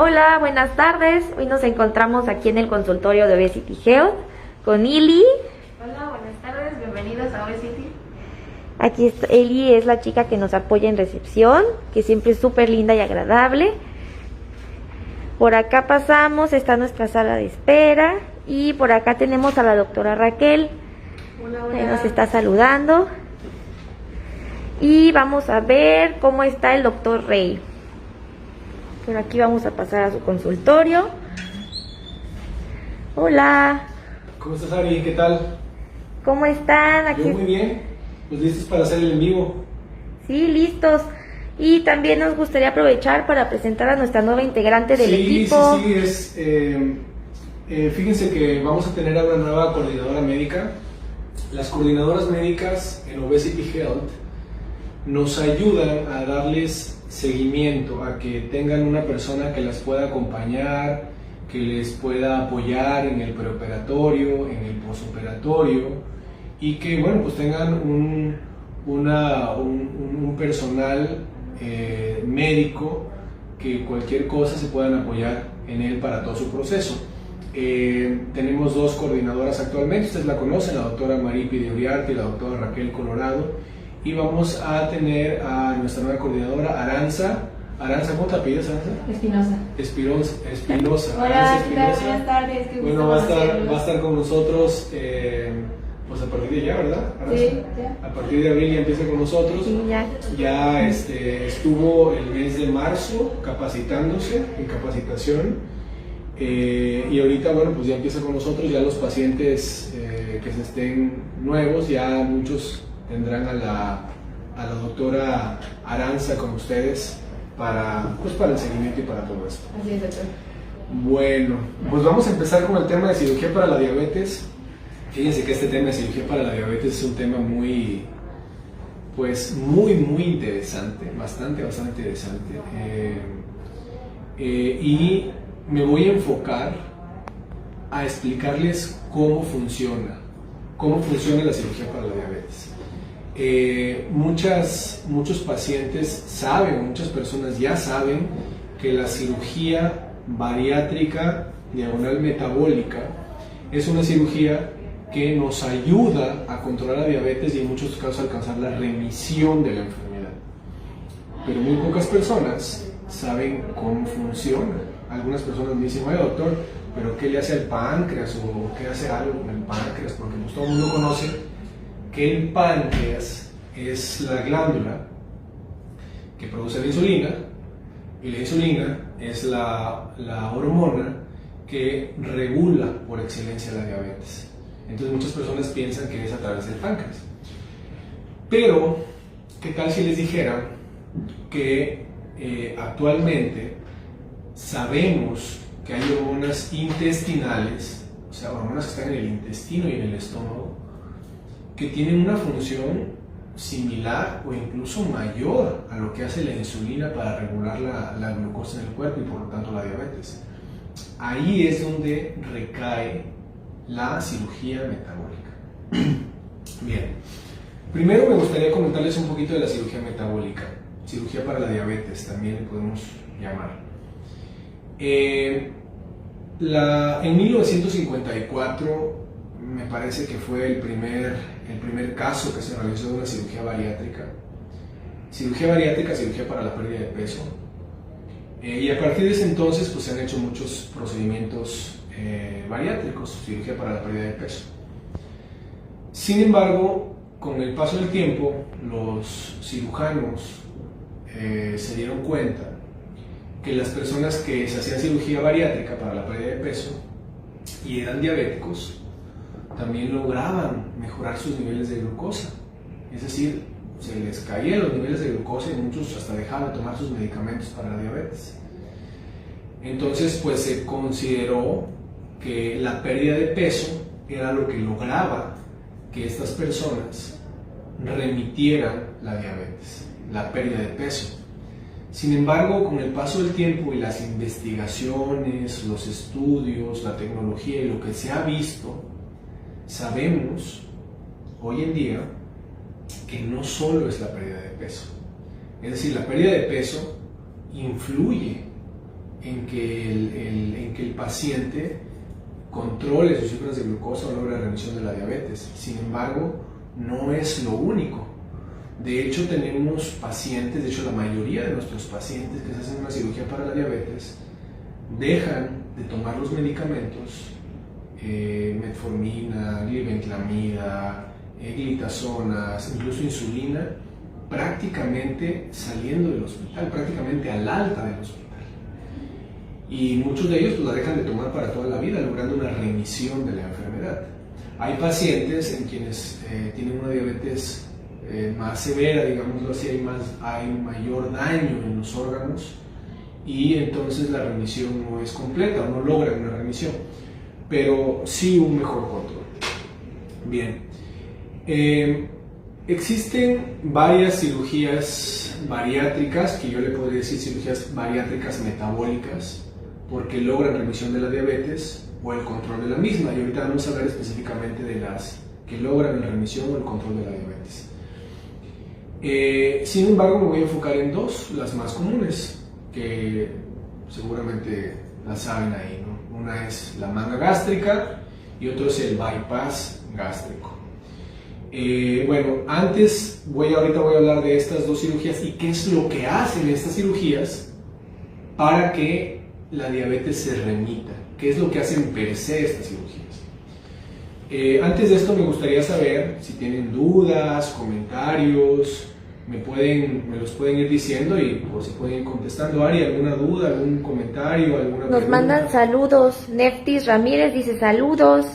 Hola, buenas tardes. Hoy nos encontramos aquí en el consultorio de Obesity Health con Ili. Hola, buenas tardes, bienvenidos a Obesity. Aquí está, Eli es la chica que nos apoya en recepción, que siempre es súper linda y agradable. Por acá pasamos, está nuestra sala de espera y por acá tenemos a la doctora Raquel. Hola, Ahí nos está saludando. Y vamos a ver cómo está el doctor Rey. Por aquí vamos a pasar a su consultorio. Hola. ¿Cómo estás, Ari? ¿Qué tal? ¿Cómo están? Aquí. Yo muy bien. Pues listos para hacer el en vivo. Sí, listos. Y también nos gustaría aprovechar para presentar a nuestra nueva integrante del equipo. Fíjense que vamos a tener a una nueva coordinadora médica. Las coordinadoras médicas en Obesity Health nos ayudan a darles seguimiento, a que tengan una persona que las pueda acompañar, que les pueda apoyar en el preoperatorio, en el posoperatorio, y que, bueno, pues tengan un personal médico que cualquier cosa se puedan apoyar en él para todo su proceso. Tenemos dos coordinadoras actualmente, ustedes la conocen, la doctora Maripi de Uriarte y la doctora Raquel Colorado, y vamos a tener a nuestra nueva coordinadora Aranza. ¿Cómo te apellidas, Aranza? Espinosa. Hola, ¿qué tal? Buenas tardes. Qué gusto Bueno, va a conocerlos. estar con nosotros pues a partir de ya, ¿verdad, Aranza? Sí, ya. A partir de abril ya empieza con nosotros. Sí, ya. Ya estuvo el mes de marzo capacitándose en capacitación, y ahorita, bueno, pues ya empieza con nosotros. Ya los pacientes que se estén nuevos, ya muchos tendrán a la doctora Aranza con ustedes para el seguimiento y para todo esto. Así es, doctor. Bueno, pues vamos a empezar con el tema de cirugía para la diabetes. Fíjense que este tema de cirugía para la diabetes es un tema muy interesante, bastante interesante. Y me voy a enfocar a explicarles cómo funciona la cirugía para la diabetes. Muchos pacientes saben, muchas personas ya saben que la cirugía bariátrica diagonal metabólica es una cirugía que nos ayuda a controlar la diabetes y en muchos casos alcanzar la remisión de la enfermedad. Pero muy pocas personas saben cómo funciona. Algunas personas me dicen: oye, doctor, ¿pero qué le hace al páncreas? ¿O qué hace algo con el páncreas? Porque pues todo el mundo conoce que el páncreas es la glándula que produce la insulina, y la insulina es la hormona que regula por excelencia la diabetes. Entonces muchas personas piensan que es a través del páncreas. Pero, ¿qué tal si les dijera que actualmente sabemos que hay hormonas intestinales, o sea, hormonas que están en el intestino y en el estómago, que tienen una función similar o incluso mayor a lo que hace la insulina para regular la glucosa en el cuerpo y por lo tanto la diabetes? Ahí es donde recae la cirugía metabólica. Bien, primero me gustaría comentarles un poquito de la cirugía metabólica, cirugía para la diabetes también le podemos llamar. En 1954 me parece que fue el primer caso que se realizó de una cirugía bariátrica. Cirugía para la pérdida de peso. Y a partir de ese entonces pues se han hecho muchos procedimientos bariátricos, cirugía para la pérdida de peso. Sin embargo, con el paso del tiempo, los cirujanos se dieron cuenta que las personas que se hacían cirugía bariátrica para la pérdida de peso y eran diabéticos, también lograban mejorar sus niveles de glucosa. Es decir, se les caían los niveles de glucosa y muchos hasta dejaban de tomar sus medicamentos para la diabetes. Entonces, pues se consideró que la pérdida de peso era lo que lograba que estas personas remitieran la diabetes, la pérdida de peso. Sin embargo, con el paso del tiempo y las investigaciones, los estudios, la tecnología y lo que se ha visto, sabemos hoy en día que no solo es la pérdida de peso. Es decir, la pérdida de peso influye en que el paciente controle sus cifras de glucosa o logre la remisión de la diabetes. Sin embargo, no es lo único. De hecho, tenemos pacientes, de hecho la mayoría de nuestros pacientes que se hacen una cirugía para la diabetes dejan de tomar los medicamentos, metformina, glibenclamida, glitazonas, incluso insulina, prácticamente saliendo del hospital, prácticamente al alta del hospital. Y muchos de ellos pues, la dejan de tomar para toda la vida, logrando una remisión de la enfermedad. Hay pacientes en quienes tienen una diabetes más severa, digámoslo así, hay mayor daño en los órganos y entonces la remisión no es completa o no logran una remisión, pero sí un mejor control. Bien, existen varias cirugías bariátricas, que yo le podría decir cirugías bariátricas metabólicas, porque logran remisión de la diabetes o el control de la misma, y ahorita vamos a hablar específicamente de las que logran la remisión o el control de la diabetes. Sin embargo, me voy a enfocar en dos, las más comunes, que seguramente las saben ahí, ¿no? Una es la manga gástrica y otro es el bypass gástrico. Bueno, ahorita voy a hablar de estas dos cirugías y qué es lo que hacen estas cirugías para que la diabetes se remita, qué es lo que hacen per se estas cirugías. Antes de esto me gustaría saber si tienen dudas, comentarios, me los pueden ir diciendo o si pueden ir contestando. Ari, ¿alguna duda, algún comentario, alguna pregunta? Nos mandan saludos. Neftis Ramírez dice saludos.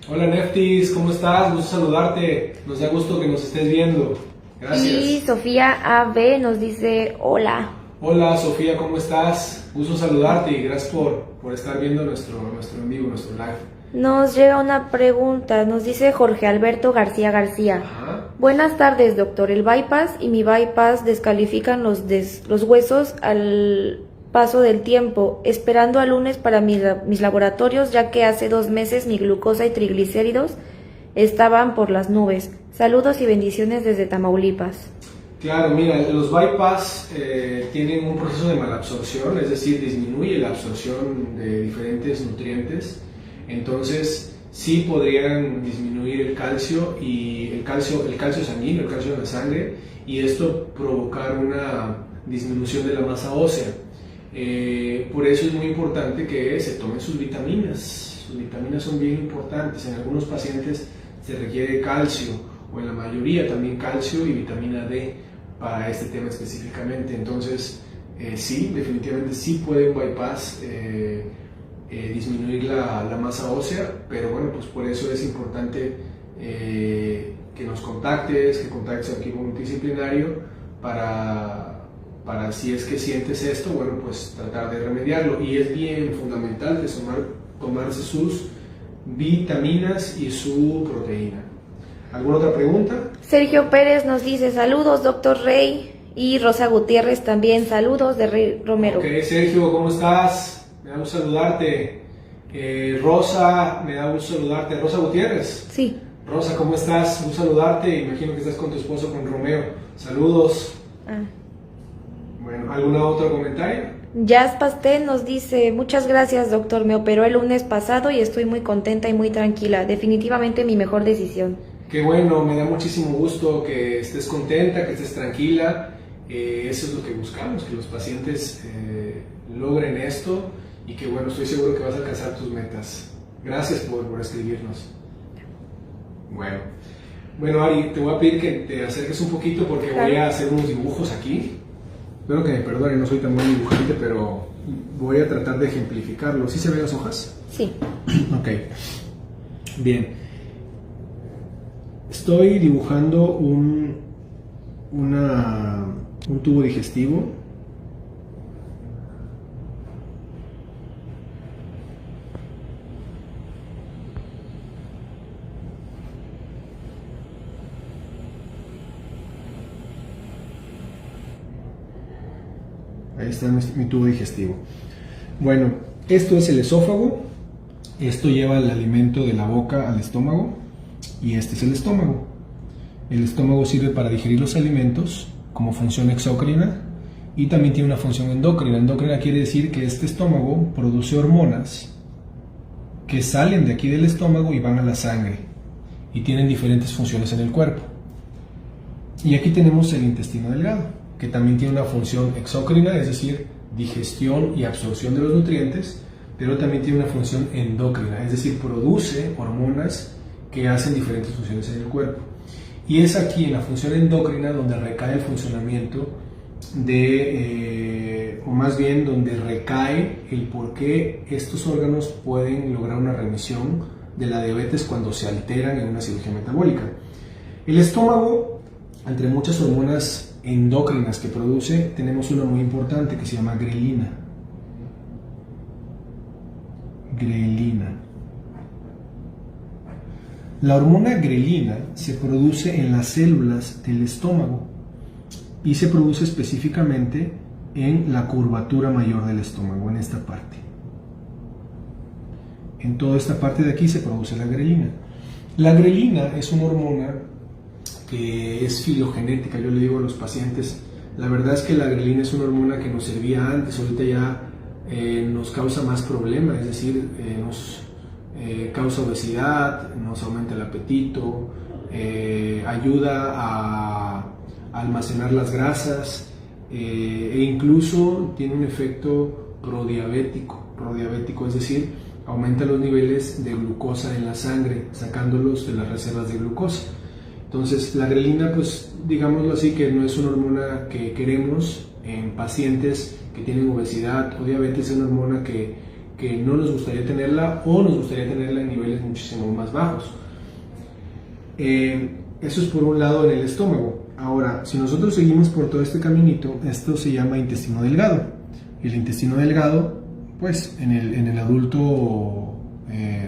Hola Neftis, ¿cómo estás? Gusto saludarte, nos da gusto que nos estés viendo. Gracias. Y Sofía AB nos dice hola. Hola Sofía, ¿cómo estás? Gusto saludarte y gracias por estar viendo nuestro en vivo, nuestro live. Nos llega una pregunta, nos dice Jorge Alberto García. Ajá. Buenas tardes, doctor. El bypass y mi bypass descalifican los huesos al paso del tiempo, esperando a lunes para mis laboratorios, ya que hace 2 meses mi glucosa y triglicéridos estaban por las nubes. Saludos y bendiciones desde Tamaulipas. Claro, mira, los bypass tienen un proceso de malabsorción, es decir, disminuye la absorción de diferentes nutrientes. Entonces, sí podrían disminuir el calcio sanguíneo, el calcio de la sangre, y esto provocar una disminución de la masa ósea. Por eso es muy importante que se tomen sus vitaminas. Sus vitaminas son bien importantes. En algunos pacientes se requiere calcio, o en la mayoría también calcio y vitamina D para este tema específicamente. Entonces, sí, definitivamente sí puede un bypass disminuir la masa ósea, pero bueno, pues por eso es importante que nos contactes, que contactes al equipo multidisciplinario para si es que sientes esto, bueno, pues tratar de remediarlo. Y es bien fundamental tomarse sus vitaminas y su proteína. ¿Alguna otra pregunta? Sergio Pérez nos dice saludos, doctor Rey, y Rosa Gutiérrez también saludos de Rey Romero. Ok, Sergio, ¿cómo estás? Me da gusto saludarte. Rosa, me da gusto saludarte. ¿Rosa Gutiérrez? Sí. Rosa, ¿cómo estás? Gusto saludarte. Imagino que estás con tu esposo, con Romeo. Saludos. Bueno, ¿algún otro comentario? Jazz Pastel nos dice, muchas gracias doctor, me operó el lunes pasado y estoy muy contenta y muy tranquila, definitivamente mi mejor decisión. Qué bueno, me da muchísimo gusto que estés contenta, que estés tranquila. Eso es lo que buscamos, que los pacientes logren esto y que bueno, estoy seguro que vas a alcanzar tus metas. Gracias por escribirnos. Bueno Ari, te voy a pedir que te acerques un poquito porque claro, voy a hacer unos dibujos aquí. Espero que me perdonen, no soy tan buen dibujante, pero voy a tratar de ejemplificarlo. ¿Sí se ven las hojas? Sí. Ok. Bien. Estoy dibujando un tubo digestivo. Ahí está mi tubo digestivo. Bueno, esto es el esófago. Esto lleva el alimento de la boca al estómago. Y este es el estómago. El estómago sirve para digerir los alimentos como función exócrina y también tiene una función endocrina. Endocrina quiere decir que este estómago produce hormonas que salen de aquí del estómago y van a la sangre y tienen diferentes funciones en el cuerpo. Y aquí tenemos el intestino delgado, que también tiene una función exócrina, es decir, digestión y absorción de los nutrientes, pero también tiene una función endócrina, es decir, produce hormonas que hacen diferentes funciones en el cuerpo. Y es aquí en la función endocrina donde recae el funcionamiento o más bien donde recae el por qué estos órganos pueden lograr una remisión de la diabetes cuando se alteran en una cirugía metabólica. El estómago, entre muchas hormonas endócrinas que produce, tenemos una muy importante que se llama grelina. Grelina. La hormona grelina se produce en las células del estómago y se produce específicamente en la curvatura mayor del estómago, en esta parte. En toda esta parte de aquí se produce la grelina. La grelina es una hormona que es filogenética. Yo le digo a los pacientes, la verdad es que la grelina es una hormona que nos servía antes, ahorita ya nos causa más problemas, es decir, nos causa obesidad, nos aumenta el apetito, ayuda a almacenar las grasas e incluso tiene un efecto prodiabético, es decir, aumenta los niveles de glucosa en la sangre, sacándolos de las reservas de glucosa. Entonces, la grelina, pues digámoslo así, que no es una hormona que queremos en pacientes que tienen obesidad o diabetes, es una hormona que no nos gustaría tenerla o nos gustaría tenerla en niveles muchísimo más bajos. Eso es por un lado en el estómago. Ahora, si nosotros seguimos por todo este caminito, esto se llama intestino delgado. Y el intestino delgado, pues en el adulto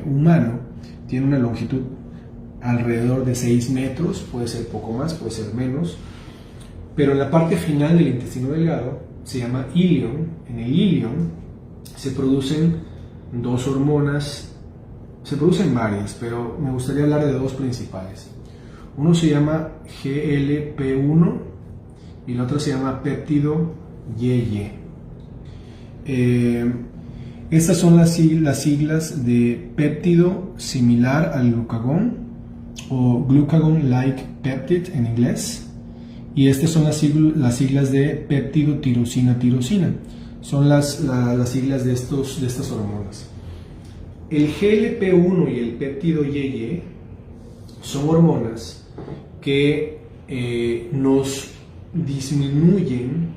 humano, tiene una longitud alrededor de 6 metros, puede ser poco más, puede ser menos, pero en la parte final del intestino delgado se llama ilion. En el ilion se producen dos hormonas, se producen varias, pero me gustaría hablar de dos principales. Uno se llama GLP-1 y el otro se llama péptido YY. Estas son las siglas de péptido similar al glucagón o glucagon-like peptide en inglés, y estas son las siglas de péptido tirosina. Son las siglas de estas hormonas. El GLP-1 y el péptido YY son hormonas que nos disminuyen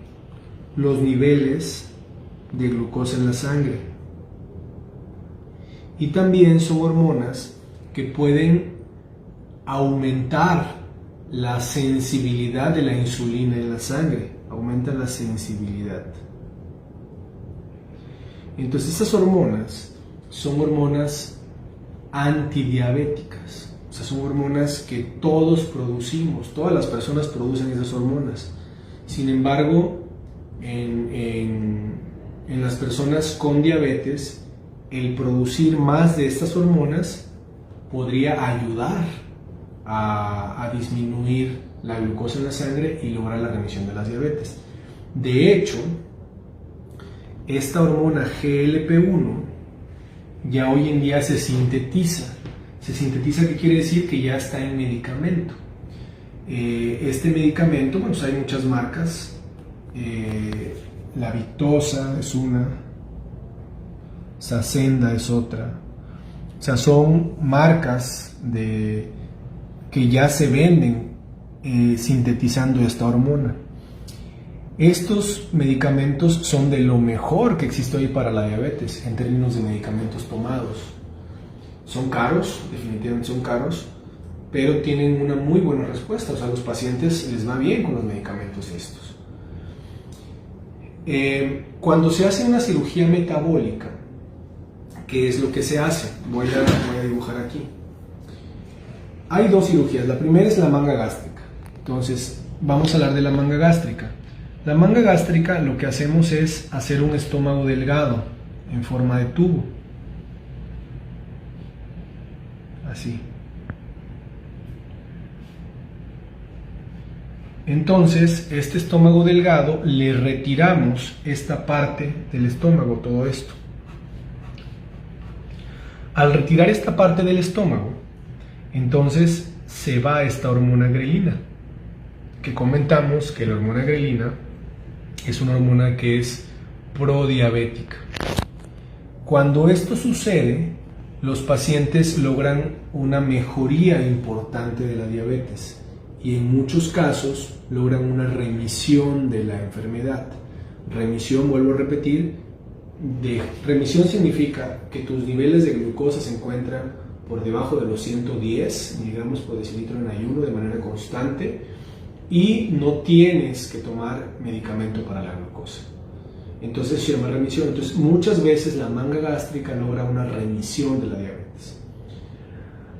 los niveles de glucosa en la sangre. Y también son hormonas que pueden aumentar la sensibilidad de la insulina en la sangre, aumentan la sensibilidad. Entonces estas hormonas son hormonas antidiabéticas, o sea, son hormonas que todos producimos, todas las personas producen esas hormonas. Sin embargo, en las personas con diabetes, el producir más de estas hormonas podría ayudar a disminuir la glucosa en la sangre y lograr la remisión de las diabetes. De hecho, esta hormona GLP-1 ya hoy en día se sintetiza. Se sintetiza, ¿qué quiere decir? Que ya está en medicamento. Este medicamento, bueno, pues hay muchas marcas. La Victoza es una, Saxenda es otra. O sea, son marcas que ya se venden sintetizando esta hormona. Estos medicamentos son de lo mejor que existe hoy para la diabetes en términos de medicamentos tomados. Son caros, definitivamente son caros, pero tienen una muy buena respuesta. O sea, a los pacientes les va bien con los medicamentos estos. Cuando se hace una cirugía metabólica, ¿qué es lo que se hace? Voy a dibujar aquí. Hay dos cirugías. La primera es la manga gástrica. Entonces, vamos a hablar de la manga gástrica. La manga gástrica, lo que hacemos es hacer un estómago delgado en forma de tubo. Así. Entonces, este estómago delgado, le retiramos esta parte del estómago, todo esto. Al retirar esta parte del estómago, entonces se va esta hormona grelina, que comentamos que la hormona grelina es una hormona que es prodiabética. Cuando esto sucede, los pacientes logran una mejoría importante de la diabetes y en muchos casos logran una remisión de la enfermedad. Remisión, vuelvo a repetir, remisión significa que tus niveles de glucosa se encuentran por debajo de los 110 miligramos por decilitro en ayuno de manera constante y no tienes que tomar medicamento para la glucosa. Entonces se llama remisión. Entonces muchas veces la manga gástrica logra una remisión de la diabetes.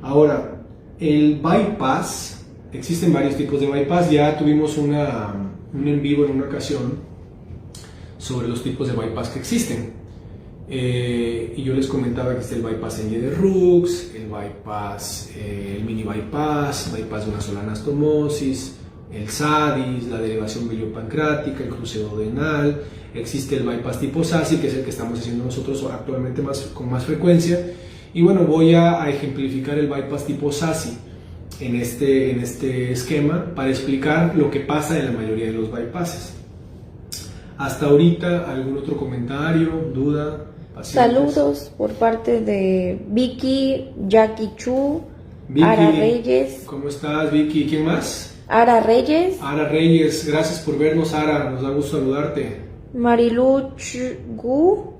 Ahora, el bypass, existen varios tipos de bypass. Ya tuvimos un en vivo en una ocasión sobre los tipos de bypass que existen. Y yo les comentaba que está el bypass en Y de Rux, el bypass, el mini bypass de una sola anastomosis, el SADIS, la derivación biliopancrática, el cruce duodenal. Existe el bypass tipo SASI, que es el que estamos haciendo nosotros actualmente con más frecuencia. Y bueno, voy a ejemplificar el bypass tipo SASI en este esquema para explicar lo que pasa en la mayoría de los bypasses. Hasta ahorita, ¿algún otro comentario, duda? Pacientes. Saludos por parte de Vicky, Jackie Chu, Vicky, Ara Reyes. ¿Cómo estás, Vicky? ¿Quién más? Ara Reyes. Ara Reyes, gracias por vernos, Ara, nos da gusto saludarte. Marilu Gu.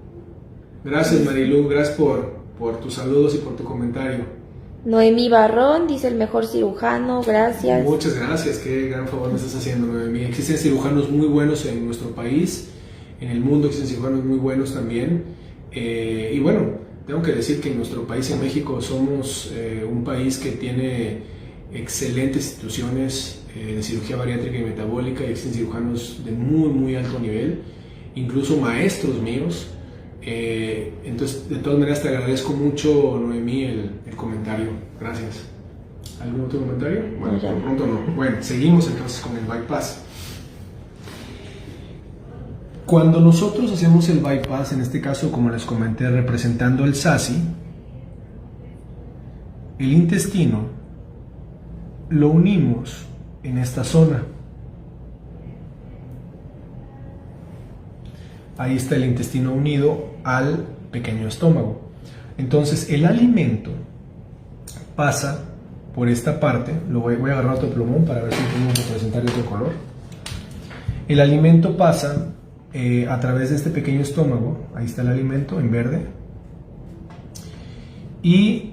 Gracias, Marilu, gracias por tus saludos y por tu comentario. Noemí Barrón dice el mejor cirujano, gracias. Muchas gracias, qué gran favor me estás haciendo, Noemí. Existen cirujanos muy buenos en nuestro país, en el mundo existen cirujanos muy buenos también. Y bueno, tengo que decir que en nuestro país, en México, somos un país que tiene excelentes instituciones de cirugía bariátrica y metabólica y existen cirujanos de muy, muy alto nivel, incluso maestros míos. Entonces, de todas maneras, te agradezco mucho, Noemí, el comentario. Gracias. ¿Algún otro comentario? Bueno, por pronto no. Bueno, seguimos entonces con el bypass. Cuando nosotros hacemos el bypass, en este caso, como les comenté, representando el SASI, el intestino lo unimos en esta zona. Ahí está el intestino unido al pequeño estómago. Entonces el alimento pasa por esta parte. Voy a agarrar otro plumón para ver si podemos representar otro color. El alimento pasa a través de este pequeño estómago. Ahí está el alimento en verde. Y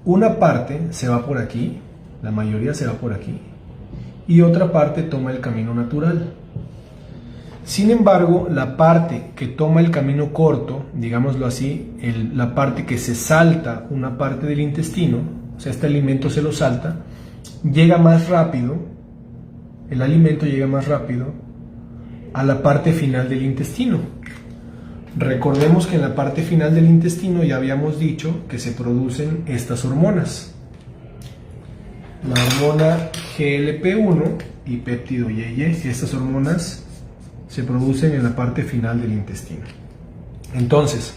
una parte se va por aquí, la mayoría se va por aquí, y otra parte toma el camino natural. Sin embargo, la parte que toma el camino corto, digámoslo así, la parte que se salta una parte del intestino, o sea, este alimento se lo salta, llega más rápido, el alimento llega más rápido a la parte final del intestino. Recordemos que en la parte final del intestino ya habíamos dicho que se producen estas hormonas. La hormona GLP-1 y péptido YY. Estas hormonas se producen en la parte final del intestino. Entonces,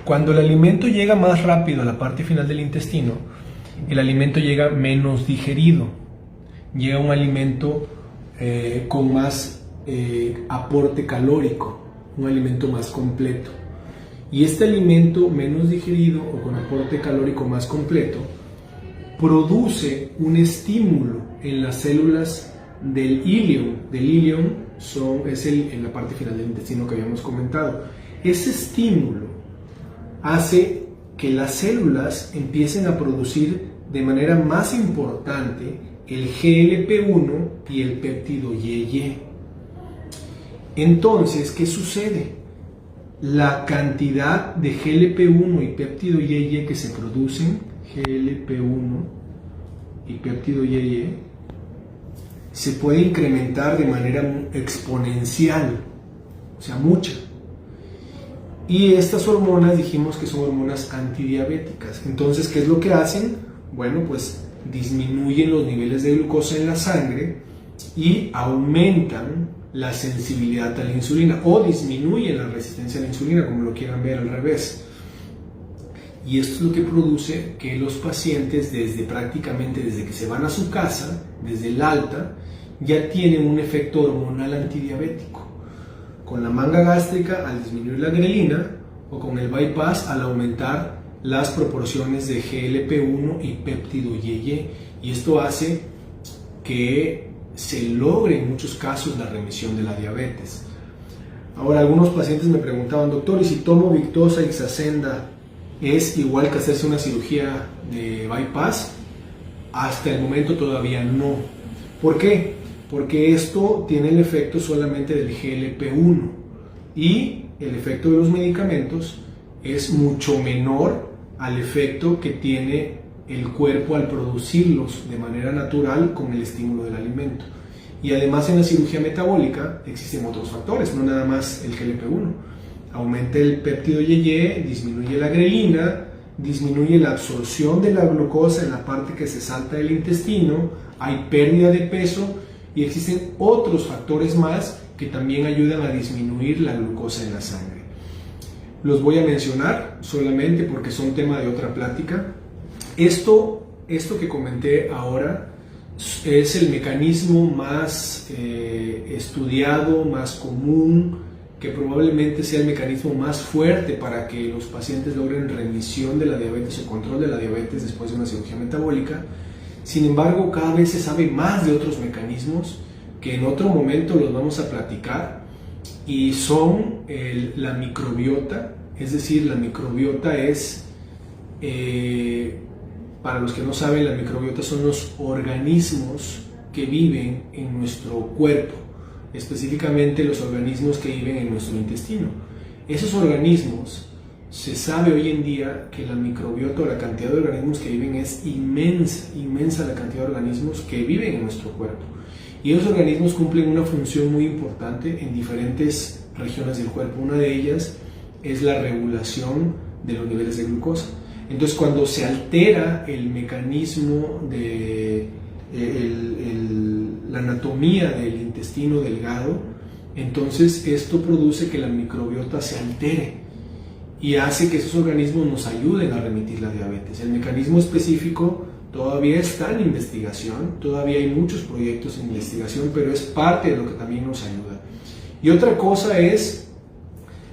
cuando el alimento llega más rápido a la parte final del intestino, el alimento llega menos digerido. Llega un alimento con más aporte calórico, un alimento más completo. Y este alimento menos digerido o con aporte calórico más completo produce un estímulo en las células del ilion. Del ilion es en la parte final del intestino que habíamos comentado. Ese estímulo hace que las células empiecen a producir de manera más importante el GLP-1 y el péptido YY. Entonces, ¿qué sucede? La cantidad de GLP-1 y péptido YY que se producen, GLP-1 y péptido YY, se puede incrementar de manera exponencial, o sea, mucha. Y estas hormonas dijimos que son hormonas antidiabéticas. Entonces, ¿qué es lo que hacen? Bueno, pues disminuyen los niveles de glucosa en la sangre y aumentan la sensibilidad a la insulina o disminuyen la resistencia a la insulina, como lo quieran ver al revés. Y esto es lo que produce que los pacientes prácticamente desde que se van a su casa, desde el alta, ya tienen un efecto hormonal antidiabético. Con la manga gástrica al disminuir la grelina o con el bypass al aumentar las proporciones de GLP-1 y péptido YY. Y esto hace que se logre en muchos casos la remisión de la diabetes. Ahora, algunos pacientes me preguntaban, doctor, ¿y si tomo Victoza y Saxenda es igual que hacerse una cirugía de bypass? Hasta el momento todavía no. ¿Por qué? Porque esto tiene el efecto solamente del GLP-1 y el efecto de los medicamentos es mucho menor al efecto que tiene el cuerpo al producirlos de manera natural con el estímulo del alimento. Y además en la cirugía metabólica existen otros factores, no nada más el GLP-1. Aumenta el péptido YY, disminuye la grelina, disminuye la absorción de la glucosa en la parte que se salta del intestino, hay pérdida de peso y existen otros factores más que también ayudan a disminuir la glucosa en la sangre. Los voy a mencionar solamente porque son tema de otra plática. Esto que comenté ahora es el mecanismo más estudiado, más común, que probablemente sea el mecanismo más fuerte para que los pacientes logren remisión de la diabetes o control de la diabetes después de una cirugía metabólica. Sin embargo, cada vez se sabe más de otros mecanismos que en otro momento los vamos a platicar y son la microbiota, es decir, la microbiota es, para los que no saben, la microbiota son los organismos que viven en nuestro cuerpo, específicamente los organismos que viven en nuestro intestino. Esos organismos, se sabe hoy en día que la microbiota o la cantidad de organismos que viven es inmensa la cantidad de organismos que viven en nuestro cuerpo. Y esos organismos cumplen una función muy importante en diferentes regiones del cuerpo. Una de ellas es la regulación de los niveles de glucosa. Entonces, cuando se altera el mecanismo de la anatomía del intestino delgado, entonces esto produce que la microbiota se altere y hace que esos organismos nos ayuden a remitir la diabetes. El mecanismo específico todavía está en investigación, todavía hay muchos proyectos en investigación, pero es parte de lo que también nos ayuda. Y otra cosa es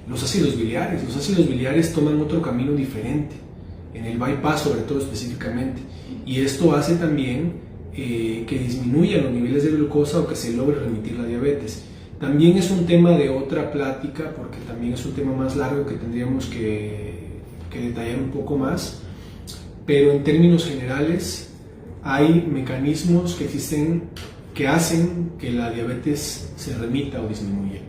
los ácidos biliares. Los ácidos biliares toman otro camino diferente, en el bypass sobre todo específicamente, y esto hace también que disminuyan los niveles de glucosa o que se logre remitir la diabetes. También es un tema de otra plática, porque también es un tema más largo que tendríamos que detallar un poco más, pero en términos generales hay mecanismos que existen que hacen que la diabetes se remita o disminuya.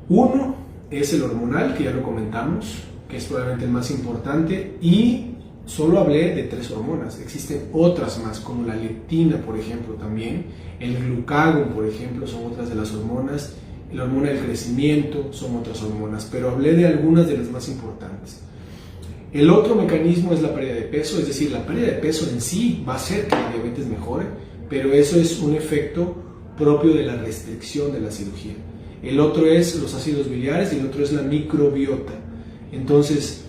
Uno es el hormonal, que ya lo comentamos, que es probablemente el más importante, y solo hablé de 3 hormonas. Existen otras más, como la leptina, por ejemplo, también. El glucagón, por ejemplo, son otras de las hormonas. La hormona del crecimiento son otras hormonas, pero hablé de algunas de las más importantes. El otro mecanismo es la pérdida de peso, es decir, la pérdida de peso en sí va a hacer que la diabetes mejore, pero eso es un efecto propio de la restricción de la cirugía. El otro es los ácidos biliares y el otro es la microbiota. Entonces,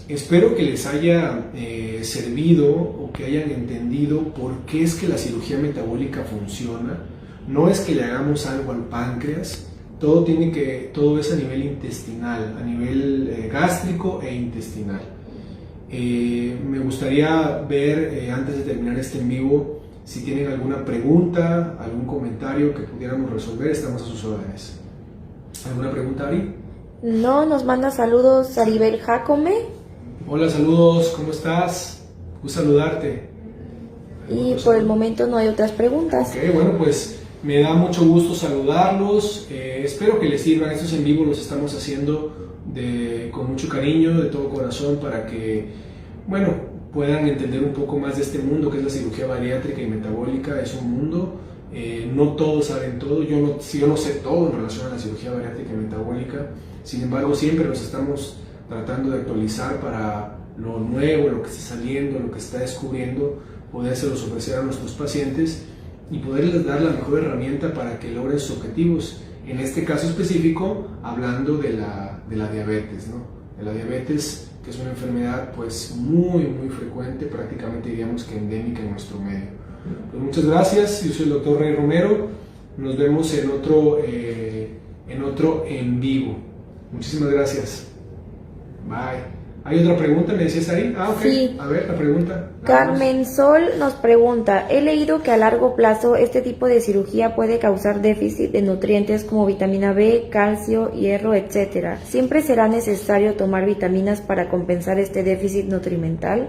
espero que les haya servido o que hayan entendido por qué es que la cirugía metabólica funciona. No es que le hagamos algo al páncreas, todo es a nivel intestinal, a nivel gástrico e intestinal. Me gustaría ver, antes de terminar este en vivo, si tienen alguna pregunta, algún comentario que pudiéramos resolver, estamos a sus órdenes. ¿Alguna pregunta, Ari? No, nos manda saludos Aribel Jacome. Hola, saludos, ¿cómo estás? Gusto saludarte. Y por el momento no hay otras preguntas. Ok, bueno, pues me da mucho gusto saludarlos. Espero que les sirvan. Estos en vivo los estamos haciendo con mucho cariño, de todo corazón, para que, bueno, puedan entender un poco más de este mundo que es la cirugía bariátrica y metabólica. Es un mundo, no todos saben todo. Yo no sé todo en relación a la cirugía bariátrica y metabólica. Sin embargo, siempre nos estamos tratando de actualizar para lo nuevo, lo que está saliendo, lo que está descubriendo, podérselos ofrecer a nuestros pacientes y poderles dar la mejor herramienta para que logren sus objetivos. En este caso específico, hablando de la diabetes, ¿no? De la diabetes, que es una enfermedad pues muy frecuente, prácticamente diríamos que endémica en nuestro medio. Pues muchas gracias, yo soy el doctor Rey Romero, nos vemos en otro en vivo. Muchísimas gracias. Bye. ¿Hay otra pregunta? ¿Me decías ahí? Ah, ok. Sí. A ver, la pregunta. Carmen Sol nos pregunta, he leído que a largo plazo este tipo de cirugía puede causar déficit de nutrientes como vitamina B, calcio, hierro, etcétera. ¿Siempre será necesario tomar vitaminas para compensar este déficit nutrimental?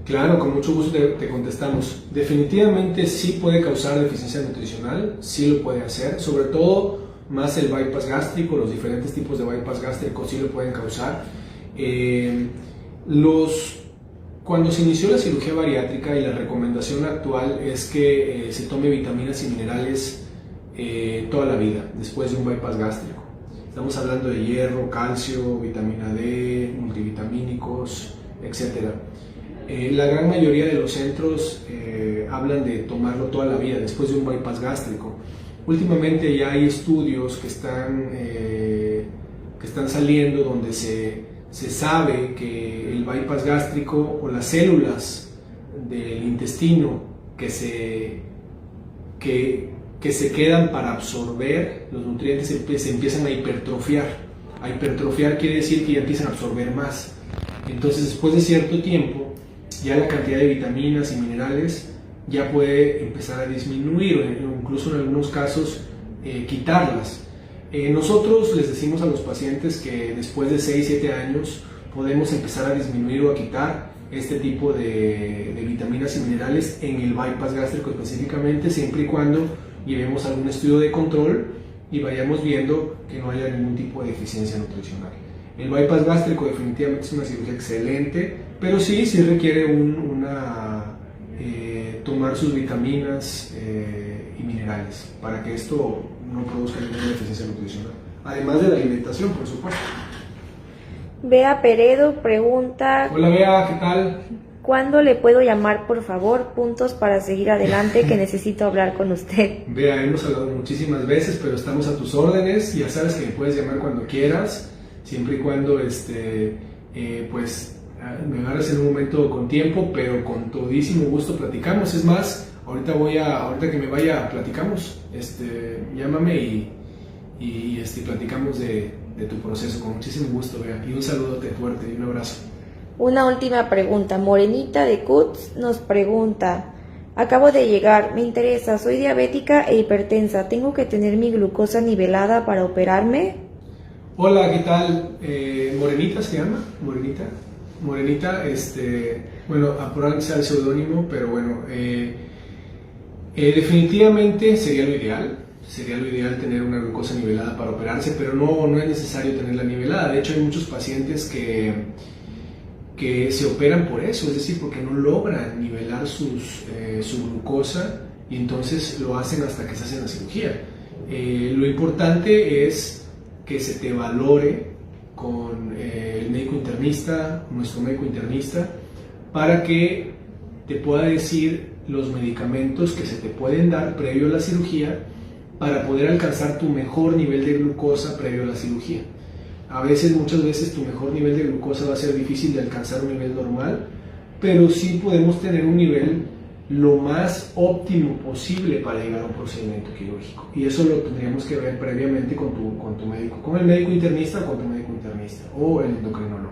Claro, con mucho gusto te contestamos. Definitivamente sí puede causar deficiencia nutricional, sí lo puede hacer, sobre todo más el bypass gástrico, los diferentes tipos de bypass gástrico sí lo pueden causar. Cuando se inició la cirugía bariátrica y la recomendación actual es que se tome vitaminas y minerales toda la vida después de un bypass gástrico. Estamos hablando de hierro, calcio, vitamina D, multivitamínicos, etc. La gran mayoría de los centros hablan de tomarlo toda la vida después de un bypass gástrico. Últimamente ya hay estudios que están saliendo donde se sabe que el bypass gástrico o las células del intestino que se quedan para absorber los nutrientes se empiezan a hipertrofiar. A hipertrofiar quiere decir que ya empiezan a absorber más. Entonces, después de cierto tiempo, ya la cantidad de vitaminas y minerales ya puede empezar a disminuir o incluso en algunos casos quitarlas. Nosotros les decimos a los pacientes que después de 6-7 años podemos empezar a disminuir o a quitar este tipo de vitaminas y minerales en el bypass gástrico específicamente, siempre y cuando llevemos algún estudio de control y vayamos viendo que no haya ningún tipo de deficiencia nutricional. El bypass gástrico definitivamente es una cirugía excelente, pero sí requiere tomar sus vitaminas y minerales para que esto no produzca ninguna deficiencia nutricional, además de la alimentación, por supuesto. Bea Peredo pregunta, hola Bea, ¿qué tal? ¿cuándo le puedo llamar, por favor? Puntos para seguir adelante, que necesito hablar con usted. Bea, hemos hablado muchísimas veces, pero estamos a tus órdenes. Ya sabes que me puedes llamar cuando quieras, siempre y cuando pues me agarres en un momento con tiempo, pero con todísimo gusto platicamos. Es más, ahorita que me vaya platicamos, llámame y platicamos de tu proceso con muchísimo gusto, Bea, y un saludote fuerte y un abrazo. Una última pregunta. Morenita de Cuts nos pregunta, acabo de llegar, me interesa, soy diabética e hipertensa, ¿tengo que tener mi glucosa nivelada para operarme? Hola, ¿qué tal? Morenita se llama, Morenita, bueno, probablemente sea el seudónimo, pero bueno, definitivamente sería lo ideal tener una glucosa nivelada para operarse, pero no es necesario tenerla nivelada. De hecho, hay muchos pacientes que se operan por eso, es decir, porque no logran nivelar su glucosa y entonces lo hacen hasta que se hacen la cirugía. Lo importante es que se te valore con el médico internista, nuestro médico internista, para que te pueda decir los medicamentos que se te pueden dar previo a la cirugía para poder alcanzar tu mejor nivel de glucosa previo a la cirugía. Muchas veces tu mejor nivel de glucosa va a ser difícil de alcanzar un nivel normal, pero sí podemos tener un nivel lo más óptimo posible para llegar a un procedimiento quirúrgico. Y eso lo tendríamos que ver previamente con tu médico, con el médico internista o con tu médico internista o el endocrinólogo.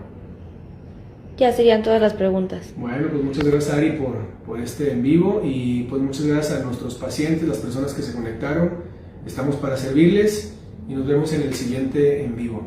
Ya serían todas las preguntas. Bueno, pues muchas gracias, Ari, por este en vivo, y pues muchas gracias a nuestros pacientes, las personas que se conectaron. Estamos para servirles y nos vemos en el siguiente en vivo.